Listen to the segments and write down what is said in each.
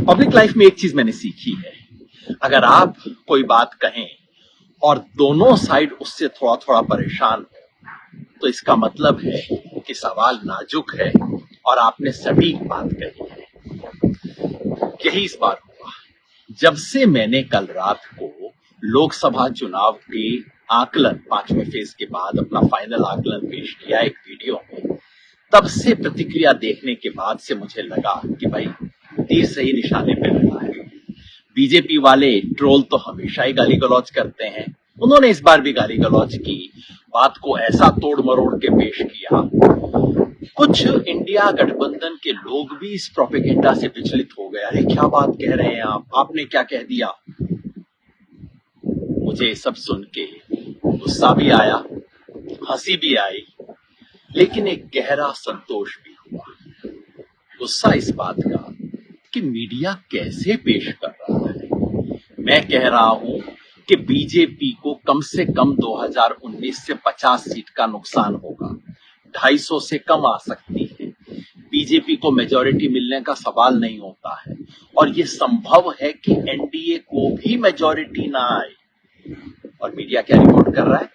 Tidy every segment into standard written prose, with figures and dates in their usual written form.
Public life में एक चीज मैंने सीखी है, अगर आप कोई बात कहें और दोनों साइड उससे थोड़ा थोड़ा परेशान हो तो इसका मतलब है कि सवाल नाजुक है और आपने सटीक बात कही है। यही इस बार हुआ जब से मैंने कल रात को लोकसभा चुनाव के आकलन 5वें फेज के बाद अपना फाइनल आकलन पेश किया एक वीडियो में। तब से प्रतिक्रिया देखने के बाद से मुझे लगा कि भाई तीर सही निशाने पे लगा है। बीजेपी वाले ट्रोल तो हमेशा ही गाली गलौज करते हैं, उन्होंने इस बार भी गाली गलौज की, बात को ऐसा तोड़ मरोड़ के पेश किया। कुछ इंडिया गठबंधन के लोग भी इस प्रोपेगेंडा से विचलित हो गए, अरे क्या बात कह रहे हैं आप, आपने क्या कह दिया। मुझे सब सुन के गुस्सा भी आया, हंसी भी आई, लेकिन एक गहरा संतोष भी हुआ। गुस्सा इस बात का कि मीडिया कैसे पेश कर रहा है। मैं कह रहा हूं कि बीजेपी को कम से कम 2019 से 50 सीट का नुकसान होगा, 250 से कम आ सकती है। बीजेपी को मेजॉरिटी मिलने का सवाल नहीं होता है और ये संभव है कि एनडीए को भी मेजॉरिटी ना आए। और मीडिया क्या रिपोर्ट कर रहा है,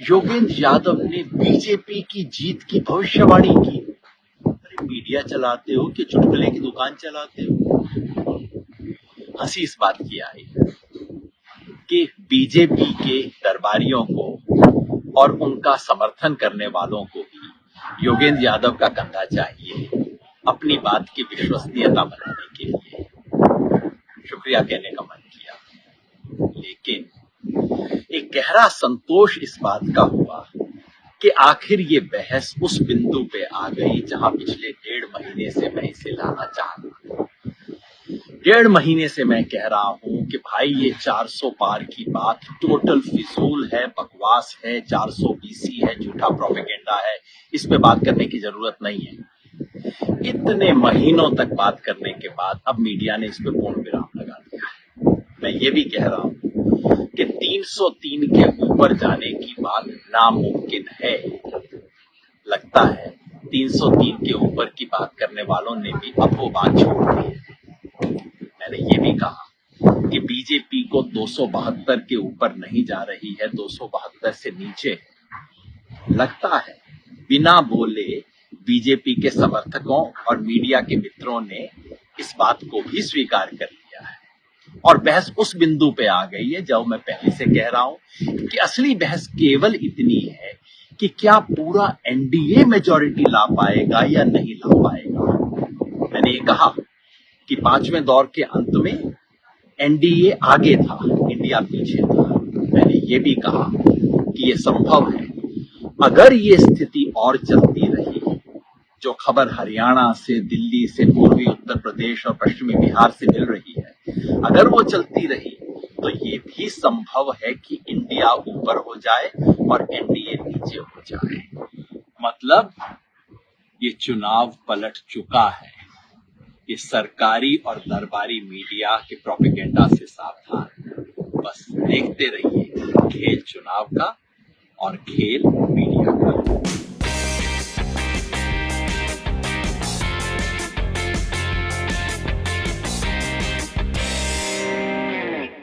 योगेंद्र यादव ने बीजेपी की जीत की भविष्यवाणी की। अरे मीडिया चलाते हो कि चुटकुले की दुकान चलाते हो। हंसी इस बात की आई कि बीजेपी के दरबारियों को और उनका समर्थन करने वालों को भी योगेंद्र यादव का कंधा चाहिए अपनी बात की विश्वसनीयता बनाने के लिए। शुक्रिया कहने का मन किया, लेकिन एक गहरा संतोष इस बात का हुआ कि आखिर ये बहस उस बिंदु पे आ गई जहां पिछले 1.5 महीने से मैं इसे लाना चाहता था। 1.5 महीने से मैं कह रहा हूं कि भाई ये 400 पार की बात टोटल फिजूल है, बकवास है, 420 है, झूठा प्रोपेगेंडा है, इस पे बात करने की जरूरत नहीं है। इतने महीनों तक बात करने के बाद अब मीडिया ने इस पे पूर्ण विराम लगा दिया है। मैं ये भी कह रहा हूं कि 303 के ऊपर जाने की बात नामुमकिन है। लगता है 303 के ऊपर की बात करने वालों ने भी अब वो बात छोड़ दी है। मैंने ये भी कहा कि बीजेपी को 272 के ऊपर नहीं जा रही है, 272 से नीचे है। लगता है बिना बोले बीजेपी के समर्थकों और मीडिया के मित्रों ने इस बात को भी स्वीकार कर लिया है और बहस उस बिंदु पे आ गई है जब मैं पहले से कह रहा हूं कि असली बहस केवल इतनी है कि क्या पूरा एनडीए मेजॉरिटी ला पाएगा या नहीं ला पाएगा। मैंने ये कहा कि 5वें दौर के अंत में एनडीए आगे था, इंडिया पीछे था। मैंने ये भी कहा कि ये संभव है अगर ये स्थिति और चलती रही, जो खबर हरियाणा से, दिल्ली से, पूर्वी उत्तर प्रदेश और पश्चिमी बिहार से मिल रही है, अगर वो चलती रही तो ये भी संभव है कि इंडिया ऊपर हो जाए और एनडीए नीचे हो जाए। मतलब ये चुनाव पलट चुका है। ये सरकारी और दरबारी मीडिया के प्रोपेगेंडा से सावधान। बस देखते रहिए खेल चुनाव का और खेल मीडिया का।